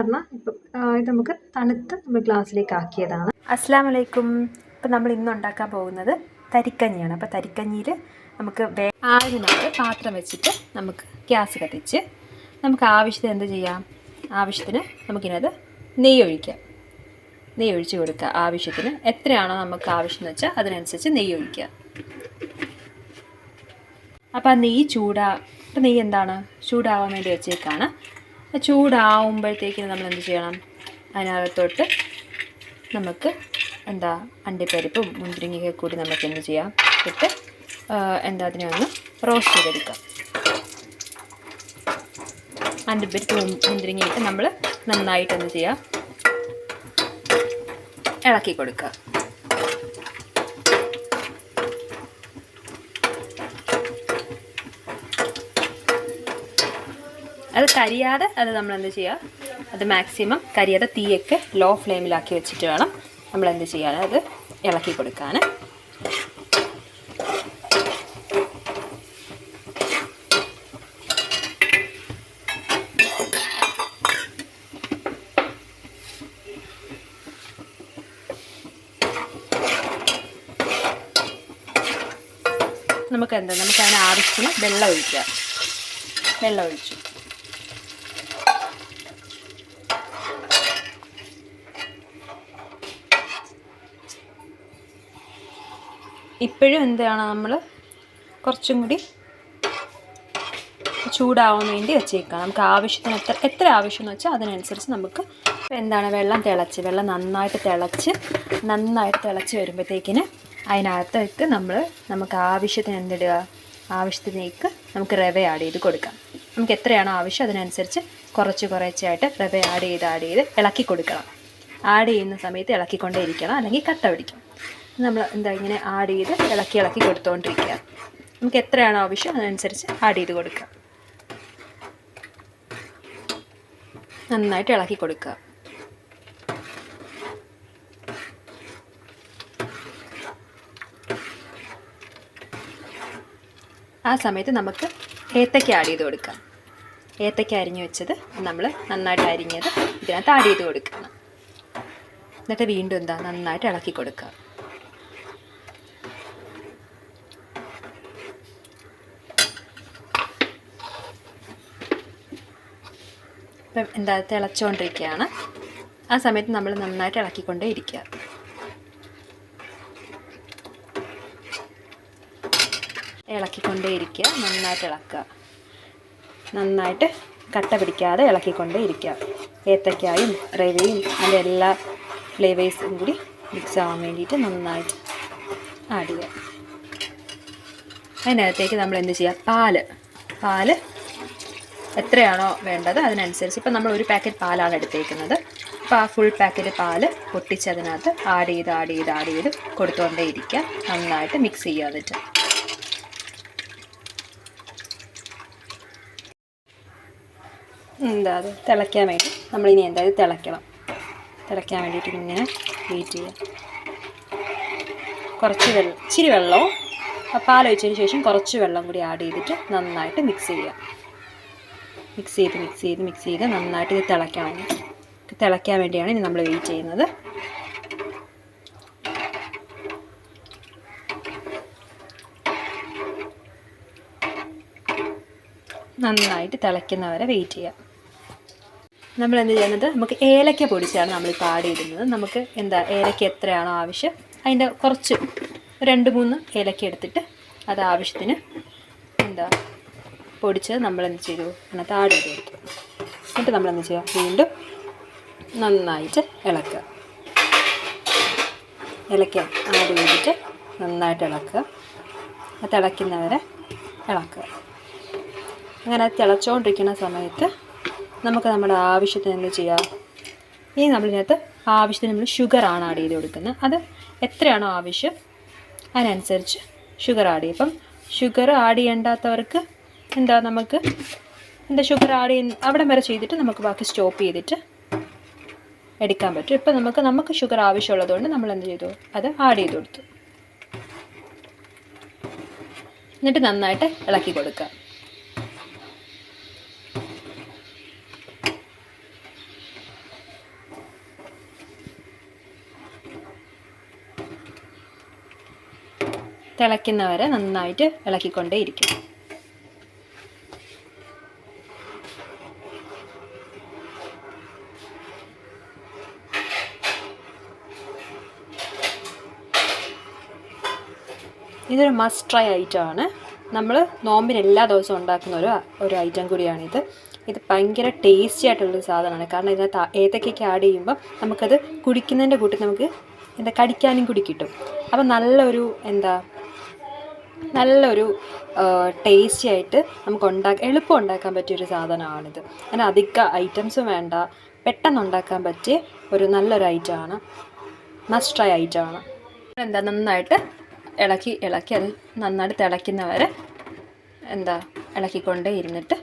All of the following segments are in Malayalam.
പറഞ്ഞാൽ ഇപ്പം ഇത് നമുക്ക് തണുത്ത് നമ്മൾ ഗ്ലാസ്സിലേക്ക് ആക്കിയതാണ്. അസ്സലാമു അലൈക്കും. ഇപ്പം നമ്മൾ ഇന്ന് ഉണ്ടാക്കാൻ പോകുന്നത് തരിക്കഞ്ഞിയാണ്. അപ്പോൾ തരിക്കഞ്ഞിയിൽ നമുക്ക് ആദ്യം നമ്മൾ പാത്രം വെച്ചിട്ട് നമുക്ക് ഗ്യാസ് കത്തിച്ച് നമുക്ക് ആവശ്യത്തിന് എന്ത് ചെയ്യാം, ആവശ്യത്തിന് നമുക്കിനത് നെയ്യ് ഒഴിക്കാം. നെയ്യ് ഒഴിച്ച് കൊടുക്കുക. ആവശ്യത്തിന് എത്രയാണോ നമുക്ക് ആവശ്യം എന്ന് വെച്ചാൽ അതിനനുസരിച്ച് നെയ്യ് ഒഴിക്കുക. അപ്പോൾ ആ നെയ്യ് ഇപ്പം നെയ്യ് എന്താണ് ചൂടാവാൻ വേണ്ടി വെച്ചേക്കാണ്. ചൂടാവുമ്പോഴത്തേക്കിന് നമ്മൾ എന്ത് ചെയ്യണം, അതിനകത്തോട്ട് നമുക്ക് അണ്ടിപ്പരിപ്പും മുന്തിരിങ്ങയൊക്കെ കൂടി നമുക്ക് എന്ത് ചെയ്യാം ഇട്ട് അതിനെ ഒന്ന് റോസ്റ്റ് ചെയ്തെടുക്കാം. അണ്ടിപ്പരിപ്പും മുന്തിരിങ്ങയിട്ട് നമ്മൾ നന്നായിട്ട് എന്ത് ചെയ്യാം, ഇളക്കി കൊടുക്കുക. അത് കരിയാതെ നമ്മൾ എന്ത് ചെയ്യുക, അത് മാക്സിമം കരിയാതെ തീയൊക്കെ ലോ ഫ്ലെയിമിലാക്കി വെച്ചിട്ട് വേണം നമ്മൾ എന്ത് ചെയ്യാൻ, അത് ഇളക്കി കൊടുക്കാൻ. നമുക്ക് അതിന് ആവശ്യത്തിന് വെള്ളം ഒഴിക്കാം. വെള്ളം ഒഴിച്ചു. ഇപ്പോഴും നമ്മൾ കുറച്ചും കൂടി ചൂടാവാൻ വേണ്ടി വെച്ചേക്കാം. നമുക്ക് ആവശ്യത്തിന് എത്ര ആവശ്യം എന്ന് വെച്ചാൽ അതിനനുസരിച്ച് നമുക്ക് വെള്ളം നന്നായിട്ട് തിളച്ച് വരുമ്പോഴത്തേക്കിന് അതിനകത്തേക്ക് നമുക്ക് ആവശ്യത്തിന് എന്തിടുക, ആവശ്യത്തിലേക്ക് നമുക്ക് റവ ആഡ് ചെയ്ത് കൊടുക്കാം. നമുക്ക് എത്രയാണോ ആവശ്യം അതിനനുസരിച്ച് കുറച്ചായിട്ട് റവ ആഡ് ചെയ്ത് ഇളക്കി കൊടുക്കണം. ആഡ് ചെയ്യുന്ന സമയത്ത് ഇളക്കിക്കൊണ്ടേ ഇരിക്കണം, അല്ലെങ്കിൽ കട്ട പിടിക്കും. നമ്മൾ ഇങ്ങനെ ആഡ് ചെയ്ത് ഇളക്കി കൊടുത്തുകൊണ്ടിരിക്കുക. നമുക്ക് എത്രയാണോ ആവശ്യം അതിനനുസരിച്ച് ആഡ് ചെയ്ത് കൊടുക്കുക. നന്നായിട്ട് ഇളക്കി കൊടുക്കുക. ആ സമയത്ത് നമുക്ക് ഏത്തക്ക ആഡ് ചെയ്ത് കൊടുക്കാം. ഏത്തക്ക അരിഞ്ഞു വെച്ചത് നമ്മൾ നന്നായിട്ട് അരിഞ്ഞത് ഇതിനകത്ത് ആഡ് ചെയ്ത് കൊടുക്കണം. എന്നിട്ട് വീണ്ടും നന്നായിട്ട് ഇളക്കി കൊടുക്കുക. ഇപ്പം തിളച്ചുകൊണ്ടിരിക്കുകയാണ്. ആ സമയത്ത് നമ്മൾ നന്നായിട്ട് ഇളക്കിക്കൊണ്ടേ ഇരിക്കുക. നന്നായിട്ട് ഇളക്കുക. നന്നായിട്ട് കട്ട പിടിക്കാതെ ഇളക്കിക്കൊണ്ടേ ഇരിക്കുക. ഏത്തക്കായും റവയും അതിൻ്റെ എല്ലാ ഫ്ലേവേഴ്സും കൂടി മിക്സ് ആവാൻ വേണ്ടിയിട്ട് നന്നായിട്ട് ആഡ് ചെയ്യുക. അതിനകത്തേക്ക് നമ്മൾ എന്ത് ചെയ്യുക, പാല് എത്രയാണോ വേണ്ടത് അതിനനുസരിച്ച്. ഇപ്പം നമ്മൾ ഒരു പാക്കറ്റ് പാലാണ് എടുത്തേക്കുന്നത്. അപ്പോൾ ആ ഫുൾ പാക്കറ്റ് പാല് പൊട്ടിച്ചതിനകത്ത് ആഡ് ചെയ്ത് കൊടുത്തുകൊണ്ടേ ഇരിക്കുക. നന്നായിട്ട് മിക്സ് ചെയ്യുക. എന്നിട്ട് അത് തിളയ്ക്കാൻ വേണ്ടി നമ്മളിനി തിളയ്ക്കാൻ വേണ്ടിയിട്ട് ഇങ്ങനെ വെയിറ്റ് ചെയ്യുക. ഇച്ചിരി വെള്ളവും പാലൊഴിച്ചതിന് ശേഷം കുറച്ച് വെള്ളം കൂടി ആഡ് ചെയ്തിട്ട് നന്നായിട്ട് മിക്സ് ചെയ്യുക. മിക്സ് ചെയ്ത് നന്നായിട്ട് ഇത് തിളയ്ക്കാൻ വേണ്ടിയാണ് ഇനി നമ്മൾ വെയിറ്റ് ചെയ്യുന്നത്. നന്നായിട്ട് തിളയ്ക്കുന്നവരെ വെയിറ്റ് ചെയ്യാം. നമ്മൾ എന്ത് ചെയ്യുന്നത്, നമുക്ക് ഏലക്ക പൊടിച്ചാണ് നമ്മളിപ്പോൾ ആഡ് ചെയ്തിരുന്നത്. നമുക്ക് ഏലക്ക എത്രയാണോ ആവശ്യം അതിൻ്റെ കുറച്ച് 2-3 ഏലക്ക എടുത്തിട്ട് അത് ആവശ്യത്തിന് പൊടിച്ചത് നമ്മൾ എന്ത് ചെയ്തു, അതിനകത്ത് ആഡ് ചെയ്ത് കൊടുത്തു. എന്നിട്ട് നമ്മൾ എന്ത് ചെയ്യുക, വീണ്ടും നന്നായിട്ട് ഇളക്കുക. ഏലക്ക ആഡ് ചെയ്തിട്ട് നന്നായിട്ട് ഇളക്കുക. തിളയ്ക്കുന്നവരെ ഇളക്കുക. അങ്ങനെ തിളച്ചുകൊണ്ടിരിക്കുന്ന സമയത്ത് നമുക്ക് നമ്മുടെ ആവശ്യത്തിന് എന്ത് ചെയ്യാം, ഇനി നമ്മളിതിനകത്ത് ആവശ്യത്തിന് നമ്മൾ ഷുഗറാണ് ആഡ് ചെയ്ത് കൊടുക്കുന്നത്. അത് എത്രയാണോ ആവശ്യം അതിനനുസരിച്ച് ഷുഗർ ആഡ് ചെയ്യും. ഇപ്പം ഷുഗർ ആഡ് ചെയ്യേണ്ടാത്തവർക്ക് നമുക്ക് ഷുഗർ ആഡ് അവിടം വരെ ചെയ്തിട്ട് നമുക്ക് ബാക്കി സ്റ്റോപ്പ് ചെയ്തിട്ട് എടുക്കാൻ പറ്റും. ഇപ്പം നമുക്ക് ഷുഗർ ആവശ്യമുള്ളതുകൊണ്ട് നമ്മൾ എന്ത് ചെയ്തു, അത് ആഡ് ചെയ്ത് കൊടുത്തു. എന്നിട്ട് നന്നായിട്ട് ഇളക്കി കൊടുക്കുക. തിളയ്ക്കുന്നവരെ നന്നായിട്ട് ഇളക്കിക്കൊണ്ടേയിരിക്കും. ഇതൊരു മസ്റ്റ് ട്രൈ ഐറ്റമാണ്. നമ്മൾ നോമ്പിന് എല്ലാ ദിവസവും ഉണ്ടാക്കുന്ന ഒരു ഐറ്റം കൂടിയാണിത്. ഇത് ഭയങ്കര ടേസ്റ്റി ആയിട്ടുള്ളൊരു സാധനമാണ്. കാരണം ഇതിനകത്ത് ഏത്തക്കയ്ക്ക് ആഡ് ചെയ്യുമ്പോൾ നമുക്കത് കുടിക്കുന്നതിൻ്റെ കൂട്ടി നമുക്ക് കടിക്കാനും കൂടി കിട്ടും. അപ്പം നല്ലൊരു ടേസ്റ്റി ആയിട്ട് നമുക്ക് എളുപ്പം ഉണ്ടാക്കാൻ പറ്റിയൊരു സാധനമാണിത്. അങ്ങനെ അധിക ഐറ്റംസും വേണ്ട, പെട്ടെന്ന് ഉണ്ടാക്കാൻ പറ്റിയ നല്ലൊരു ഐറ്റമാണ്, മസ്റ്റ് ട്രൈ ഐറ്റമാണ്. നന്നായിട്ട് ഇളക്കി അത് നന്നായിട്ട് തിളയ്ക്കുന്നവരെ ഇളക്കിക്കൊണ്ടേ ഇരുന്നിട്ട്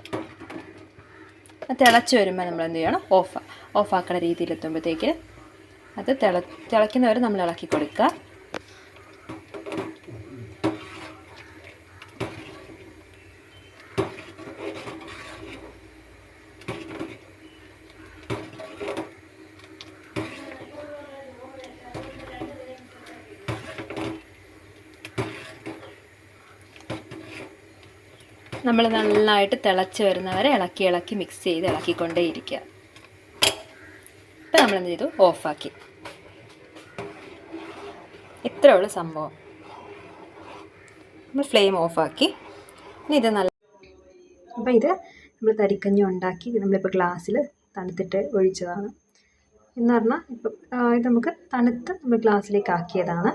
തിളച്ച് വരുമ്പോൾ നമ്മൾ എന്ത് ചെയ്യണം, ഓഫാക്കുന്ന രീതിയിലെത്തുമ്പോഴത്തേക്ക് അത് തിളയ്ക്കുന്നവരെ നമ്മൾ ഇളക്കി കൊടുക്കുക. നമ്മൾ നന്നായിട്ട് തിളച്ച് വരുന്നവരെ ഇളക്കി മിക്സ് ചെയ്ത് ഇളക്കിക്കൊണ്ടേയിരിക്കുക. ഇപ്പം നമ്മളെന്ത് ചെയ്തു, ഓഫാക്കി. ഇത്രയേ ഉള്ളൂ സംഭവം. നമ്മൾ ഫ്ലെയിം ഓഫാക്കി. ഇനി ഇത് അപ്പോൾ ഇത് നമ്മൾ തരിക്കഞ്ഞി ഉണ്ടാക്കി നമ്മളിപ്പോൾ ഗ്ലാസ്സിൽ തണുത്തിട്ട് ഒഴിച്ചതാണ് എന്ന് പറഞ്ഞാൽ, ഇപ്പം ഇത് നമുക്ക് തണുത്ത് നമ്മൾ ഗ്ലാസ്സിലേക്ക് ആക്കിയതാണ്.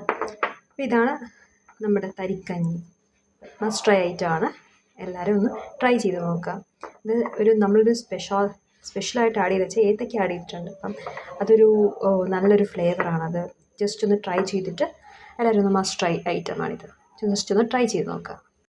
അപ്പോൾ ഇതാണ് നമ്മുടെ തരിക്കഞ്ഞി. മസ്റ്റ് ട്രൈ ഐറ്റമാണ്. എല്ലാവരും ഒന്ന് ട്രൈ ചെയ്ത് നോക്കാം. ഇത് നമ്മളൊരു സ്പെഷ്യലായിട്ട് ആഡ് ചെയ്ത് വെച്ചാൽ ഏത്തയ്ക്ക ആഡ് ചെയ്തിട്ടുണ്ട്. അപ്പം അതൊരു നല്ലൊരു ഫ്ലേവറാണത്. ജസ്റ്റ് ഒന്ന് ട്രൈ ചെയ്തിട്ട് എല്ലാവരും ഒന്ന് മസ്റ്റ് ട്രൈ ഐറ്റമാണിത്. ജസ്റ്റ് ഒന്ന് ട്രൈ ചെയ്ത് നോക്കാം.